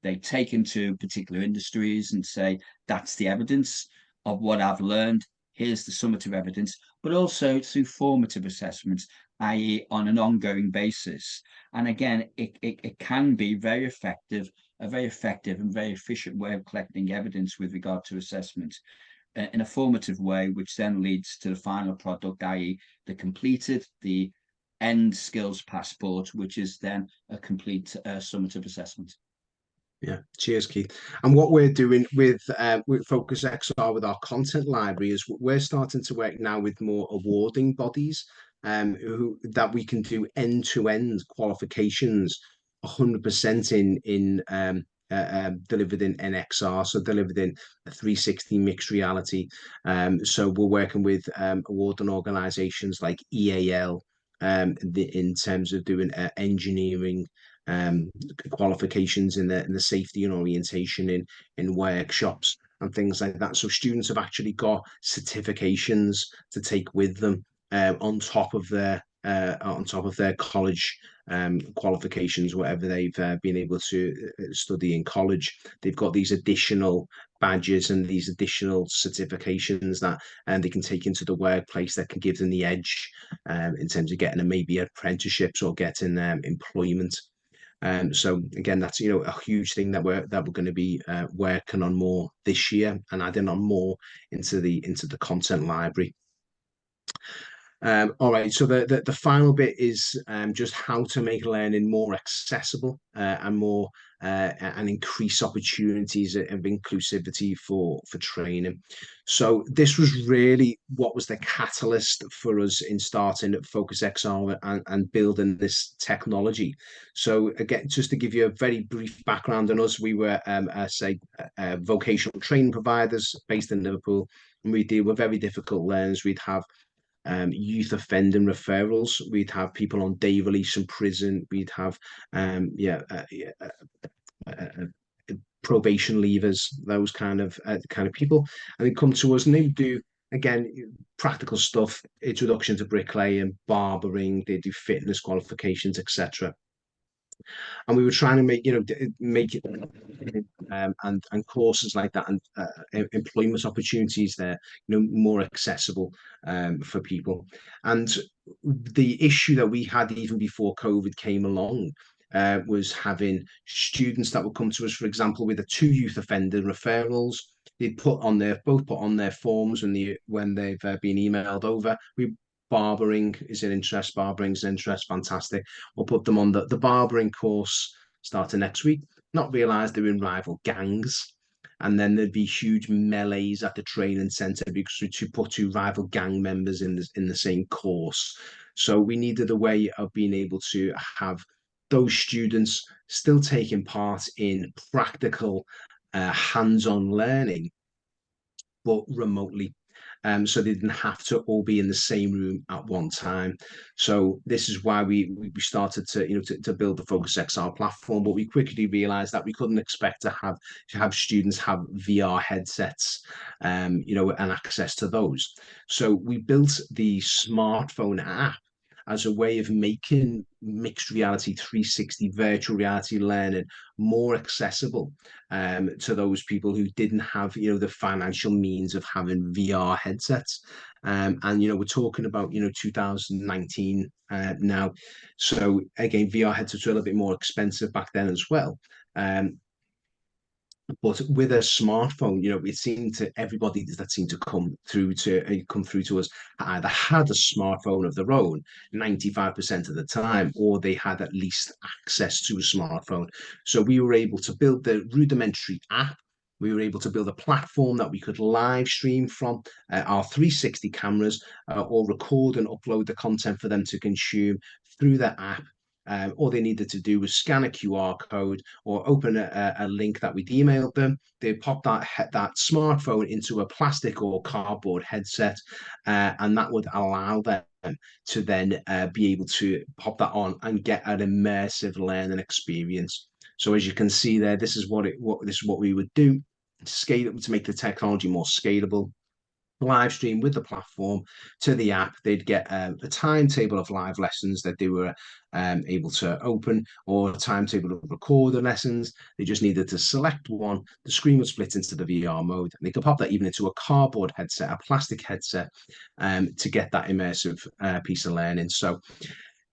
Speaker 2: they take into particular industries and say, that's the evidence of what I've learned. Here's the summative evidence, but also through formative assessments, i.e. on an ongoing basis. And again, it can be a very effective and very efficient way of collecting evidence with regard to assessment in a formative way, which then leads to the final product, i.e. the end skills passport, which is then a complete summative assessment.
Speaker 1: Yeah, cheers, Keith. And what we're doing with Focus XR with our content library is we're starting to work now with more awarding bodies, that we can do end-to-end qualifications 100% in delivered in NXR, so delivered in a 360 mixed reality. So we're working with awarding organisations like EAL in terms of doing engineering um, qualifications in the safety and orientation in workshops and things like that. So students have actually got certifications to take with them on top of their college qualifications, whatever they've been able to study in college. They've got these additional badges and these additional certifications that they can take into the workplace that can give them the edge in terms of getting maybe apprenticeships or getting employment. So again, that's a huge thing that we're going to be working on more this year and adding on more into the content library. All right, so the final bit is just how to make learning more accessible and increase opportunities of inclusivity for training. So this was really what was the catalyst for us in starting at FocusXR and building this technology. So again, just to give you a very brief background on us, we were vocational training providers based in Liverpool, and we deal with very difficult learners. We'd have youth offending referrals. We'd have people on day release from prison. We'd have probation leavers, those kind of people, and they come to us and they do again practical stuff, introduction to bricklaying, barbering. They do fitness qualifications, etc. And we were trying to make it and courses like that and employment opportunities there more accessible for people. And the issue that we had even before COVID came along was having students that would come to us, for example, with the two youth offender referrals. They'd both put on their forms when they've been emailed over. Barbering is an interest, barbering's an interest, fantastic. We'll put them on the barbering course starting next week, not realise they're in rival gangs. And then there'd be huge melees at the training centre because to put two rival gang members in the same course. So we needed a way of being able to have those students still taking part in practical hands-on learning, but remotely. So they didn't have to all be in the same room at one time. So this is why we started to build the FocusXR platform, but we quickly realized that we couldn't expect to have students have VR headsets, and access to those. So we built the smartphone app as a way of making mixed reality 360 virtual reality learning more accessible to those people who didn't have the financial means of having VR headsets. And we're talking about 2019 now. So again, VR headsets were a little bit more expensive back then as well. But with a smartphone, it seemed to everybody that seemed to come through to us either had a smartphone of their own 95% of the time, or they had at least access to a smartphone. So we were able to build the rudimentary app. We were able to build a platform that we could live stream from our 360 cameras, or record and upload the content for them to consume through the app. All they needed to do was scan a QR code or open a link that we'd emailed them. They'd pop that smartphone into a plastic or cardboard headset, and that would allow them to then be able to pop that on and get an immersive learning experience. So as you can see there, this is what we would do to scale to make the technology more scalable. Live stream with the platform to the app. They'd get a timetable of live lessons that they were able to open, or a timetable of recorded lessons. They just needed to select one. The screen would split into the VR mode, and they could pop that even into a cardboard headset, a plastic headset, to get that immersive piece of learning. So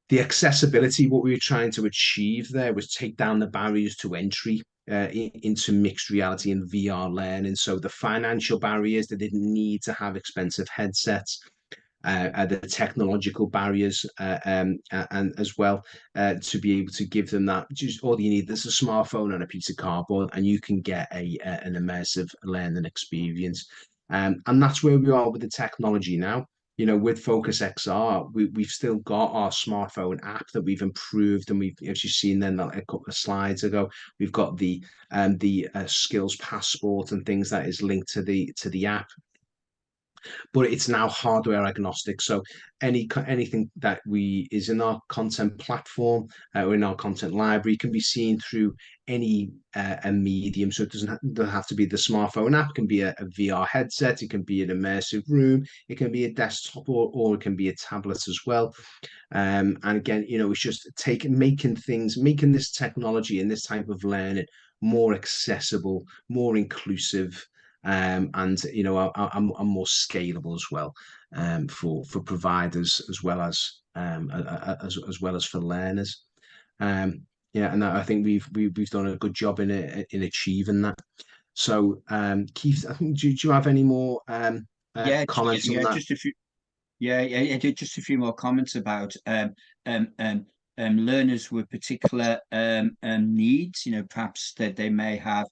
Speaker 1: the accessibility, what we were trying to achieve there was take down the barriers to entry into mixed reality and VR learning. So the financial barriers, they didn't need to have expensive headsets. The technological barriers, and as well, to be able to give them that. Just all you need is a smartphone and a piece of cardboard, and you can get an immersive learning experience. And that's where we are with the technology now. with FocusXR, we've still got our smartphone app that we've improved, and we've, as you've seen then a couple of slides ago, we've got the skills passport and things that is linked to the app, but it's now hardware agnostic. So anything that we is in our content platform or in our content library can be seen through any a medium. So it doesn't have to be the smartphone app. It can be a VR headset. It can be an immersive room. It can be a desktop, or it can be a tablet as well. And again, it's just making this technology and this type of learning more accessible, more inclusive, and are more scalable as well, for providers as well as for learners. Yeah, and I think we've done a good job in achieving that. So, Keith, I think, do you have any more comments on
Speaker 2: Yeah,
Speaker 1: that?
Speaker 2: just a few. Just a few more comments about um, um, learners with particular needs. Perhaps that they may have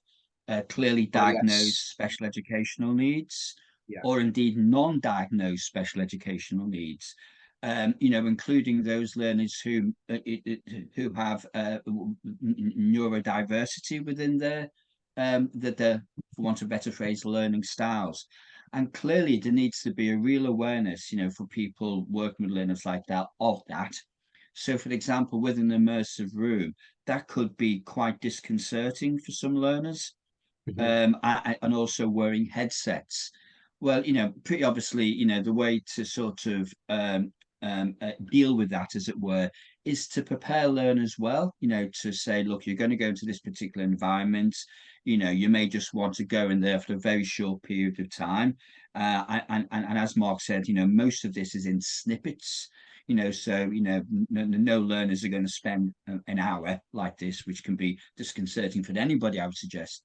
Speaker 2: clearly
Speaker 1: Oh, yes.
Speaker 2: diagnosed special educational needs,
Speaker 1: Yeah.
Speaker 2: or indeed non-diagnosed special educational needs. Including those learners who have neurodiversity within their, for want of a better phrase, learning styles. And clearly, there needs to be a real awareness, for people working with learners like that, of that. So, for example, with an immersive room, that could be quite disconcerting for some learners,
Speaker 1: Mhm.
Speaker 2: and also wearing headsets. Well, pretty obviously, the way to sort of deal with that, as it were, is to prepare learners well, to say, look, you're going to go into this particular environment. You may just want to go in there for a very short period of time. And as Mark said, most of this is in snippets. So no learners are going to spend an hour like this, which can be disconcerting for anybody, I would suggest.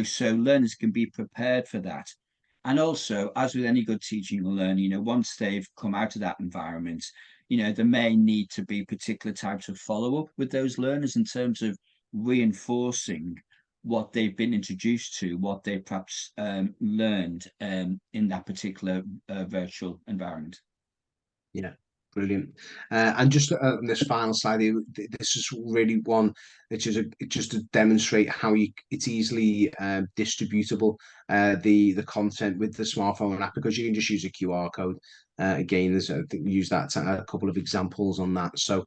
Speaker 2: So learners can be prepared for that. And also, as with any good teaching or learning, once they've come out of that environment, there may need to be particular types of follow-up with those learners in terms of reinforcing what they've been introduced to, what they perhaps learned in that particular virtual environment.
Speaker 1: Yeah, brilliant. And just on this final slide here, this is really one which is just to demonstrate how it's easily distributable, the content with the smartphone app, because you can just use a QR code. Again, I think we use that a couple of examples on that. So,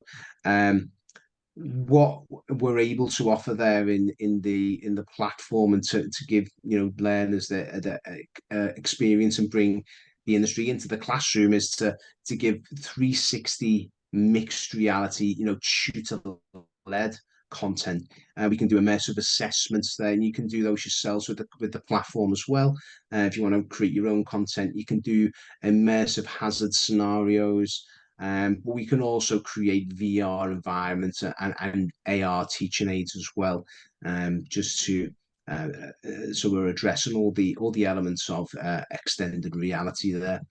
Speaker 1: what we're able to offer there in the platform, and to give learners the experience and bring the industry into the classroom, is to give 360 mixed reality, tutor led content. We can do immersive assessments there, and you can do those yourselves with the platform as well. If you want to create your own content, you can do immersive hazard scenarios. But we can also create VR environments and AR teaching aids as well, just to so we're addressing all the elements of extended reality there.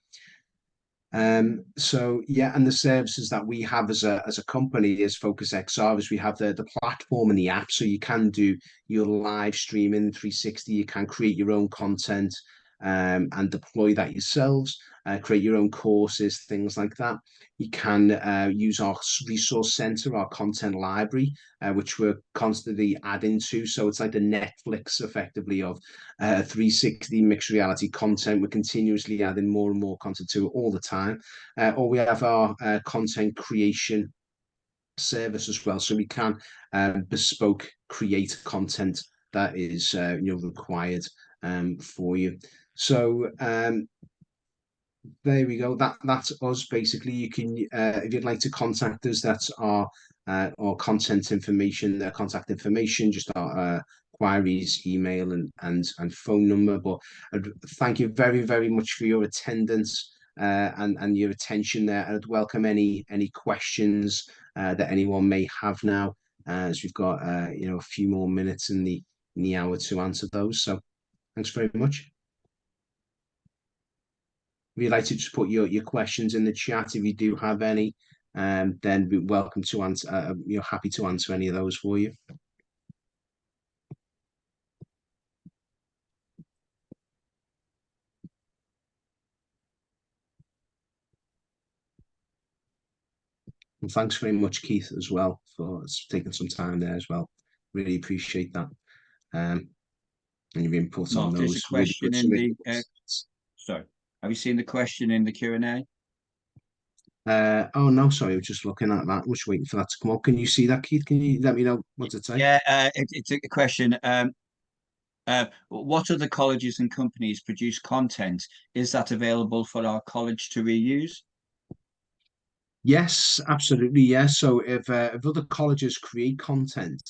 Speaker 1: So yeah, and the services that we have as a company is FocusXR, is we have the platform and the app, so you can do your live streaming 360, you can create your own content, and deploy that yourselves, create your own courses, things like that. You can use our resource center, our content library, which we're constantly adding to. So it's like the Netflix, effectively, of 360 mixed reality content. We're continuously adding more and more content to it all the time. Or we have our content creation service as well, so we can bespoke create content that is required for you. So there we go. That's us basically. You can, if you'd like to contact us, that's our content information, contact information, just our queries, email, and phone number. But thank you very, very much for your attendance, and your attention there. I'd welcome any questions that anyone may have now, as we've got a few more minutes in the hour to answer those. So thanks very much. If you'd like to just put your questions in the chat, if you do have any, then we're welcome to answer. Happy to answer any of those for you. And thanks very much, Keith, as well, for taking some time there as well. Really appreciate that. Um, and your input on
Speaker 2: Mark, there's a
Speaker 1: those really good.
Speaker 2: question in the sorry. Have you seen the question in the Q&A?
Speaker 1: Oh no, sorry, I was just looking at that. I was waiting for that to come up. Can you see that, Keith? Can you let me know what to say?
Speaker 2: Yeah, it's a question. What other colleges and companies produce content? Is that available for our college to reuse?
Speaker 1: Yes, absolutely. Yes. So if other colleges create content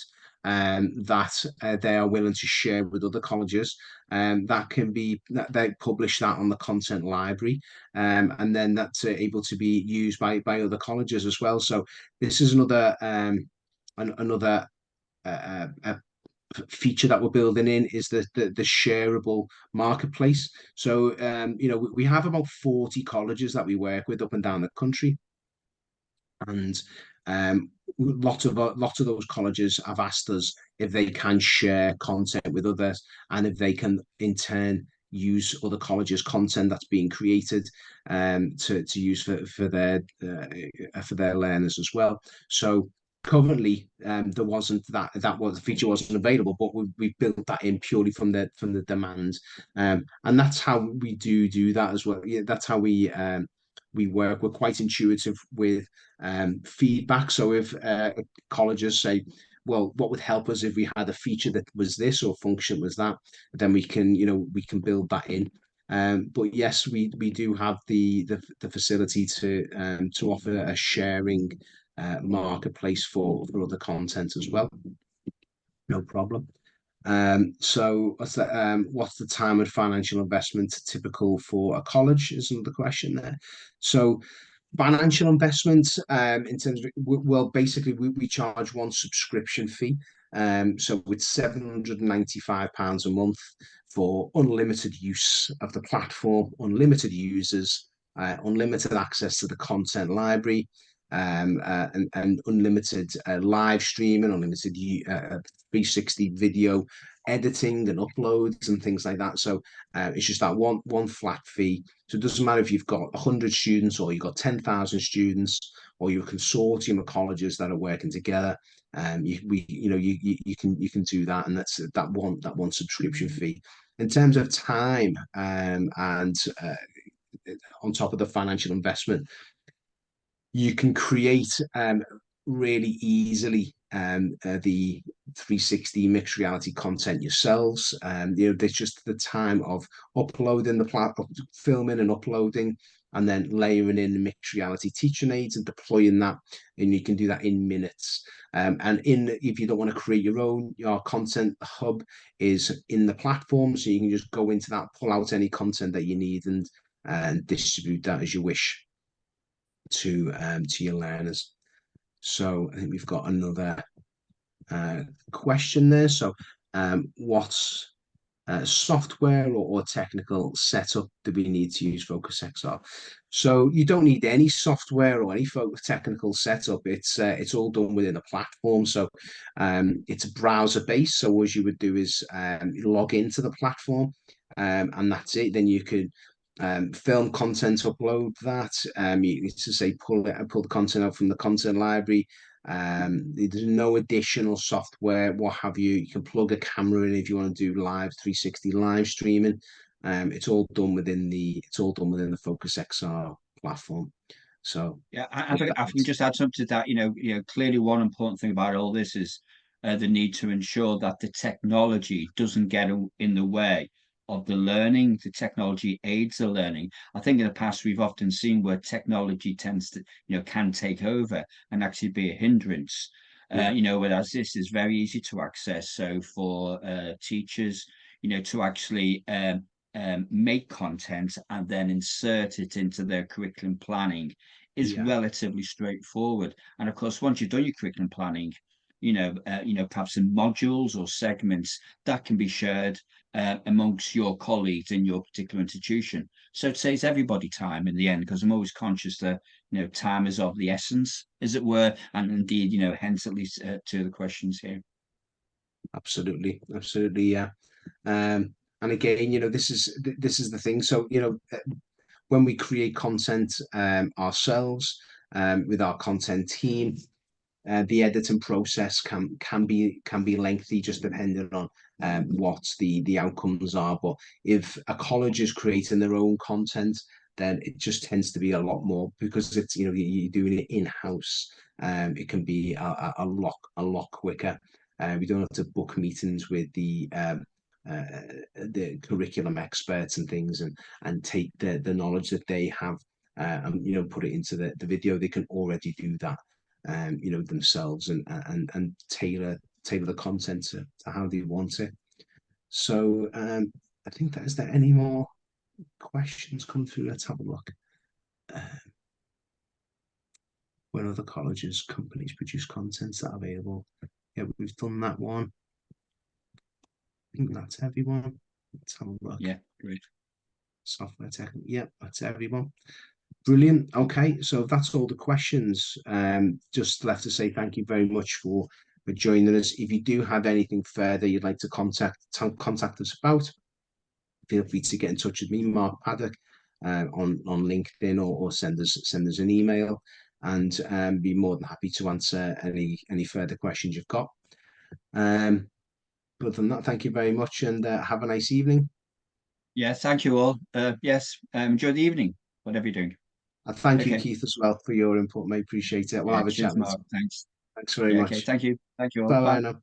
Speaker 1: that they are willing to share with other colleges, that can be that they publish that on the content library, and then that's able to be used by other colleges as well. So this is another feature that we're building in is the shareable marketplace. So we have about 40 colleges that we work with up and down the country, and lots of those colleges have asked us if they can share content with others, and if they can in turn use other colleges' content that's being created to use for their learners as well. So currently, there wasn't that was the feature wasn't available, but we built that in purely from the demand, and that's how we do that as well. Yeah, that's how we work. We're quite intuitive with feedback. So if colleges say, well, what would help us if we had a feature that was this or function was that, then we can build that in. But yes, we do have the facility to offer a sharing marketplace for other content as well. No problem. So what's the time and financial investment typical for a college is another question there. So financial investment in terms of, well, basically we charge one subscription fee. So it's £795 a month for unlimited use of the platform, unlimited users, unlimited access to the content library, and unlimited live streaming, unlimited 360 video editing and uploads and things like that. So it's just that one flat fee. So it doesn't matter if you've got 100 students or you've got 10,000 students or you're a consortium of colleges that are working together. You can do that, and that's that one subscription fee. In terms of time, and on top of the financial investment, you can create really easily the 360 mixed reality content yourselves. There's just the time of uploading filming and uploading, and then layering in the mixed reality teaching aids and deploying that, and you can do that in minutes. And if you don't want to create your content hub is in the platform, so you can just go into that, pull out any content that you need, and distribute that as you wish to your learners. So I think we've got another question there. So what software or technical setup do we need to use FocusXR? So you don't need any software or any technical setup. It's all done within a platform. So it's browser based. So what you would do is log into the platform, and that's it. Then you could film content, upload that. You need to say pull the content out from the content library. There's no additional software, what have you. You can plug a camera in if you want to do live 360 live streaming. It's all done within the FocusXR platform. So
Speaker 2: Yeah, I can just add something to that. Clearly one important thing about all this is the need to ensure that the technology doesn't get in the way of the learning. The technology aids the learning. I think in the past we've often seen where technology tends to, can take over and actually be a hindrance.
Speaker 1: yeah,
Speaker 2: Whereas this is very easy to access. So for teachers, to actually make content and then insert it into their curriculum planning is
Speaker 1: yeah.
Speaker 2: relatively straightforward. And of course, once you've done your curriculum planning, perhaps in modules or segments that can be shared amongst your colleagues in your particular institution. So it saves everybody time in the end, because I'm always conscious that time is of the essence, as it were, and indeed, hence at least to the questions here.
Speaker 1: Absolutely, absolutely, yeah. And again, this is the thing. So when we create content ourselves, with our content team. The editing process can be lengthy, just depending on what the outcomes are. But if a college is creating their own content, then it just tends to be a lot more, because it's, you're doing it in house. It can be a lot quicker. We don't have to book meetings with the curriculum experts and things, and take the knowledge that they have, and put it into the video. They can already do that, themselves, and tailor the content to how they want it. So I think that, is there any more questions come through? Let's have a look. When other colleges, companies produce contents that are available. Yeah, we've done that one. I think that's everyone. Let's have a look.
Speaker 2: Yeah, great.
Speaker 1: Software tech. Yeah, that's everyone. Brilliant. Okay, so that's all the questions. Just left to say thank you very much for joining us. If you do have anything further you'd like to contact us about, feel free to get in touch with me, Mark Paddock, on LinkedIn, or send us an email, and be more than happy to answer any further questions you've got. Other than that, thank you very much, and have a nice evening.
Speaker 2: Yeah, thank you all. Yes, enjoy the evening, whatever you're doing.
Speaker 1: Thank you,
Speaker 2: Okay.
Speaker 1: Keith, as well, for your input. I appreciate it. We'll
Speaker 2: Yeah,
Speaker 1: have a chat
Speaker 2: cheers,
Speaker 1: later.
Speaker 2: Mark. Thanks.
Speaker 1: Thanks very
Speaker 2: Yeah, okay.
Speaker 1: much.
Speaker 2: Thank you. Thank you all.
Speaker 1: Bye bye
Speaker 2: Bye.
Speaker 1: now.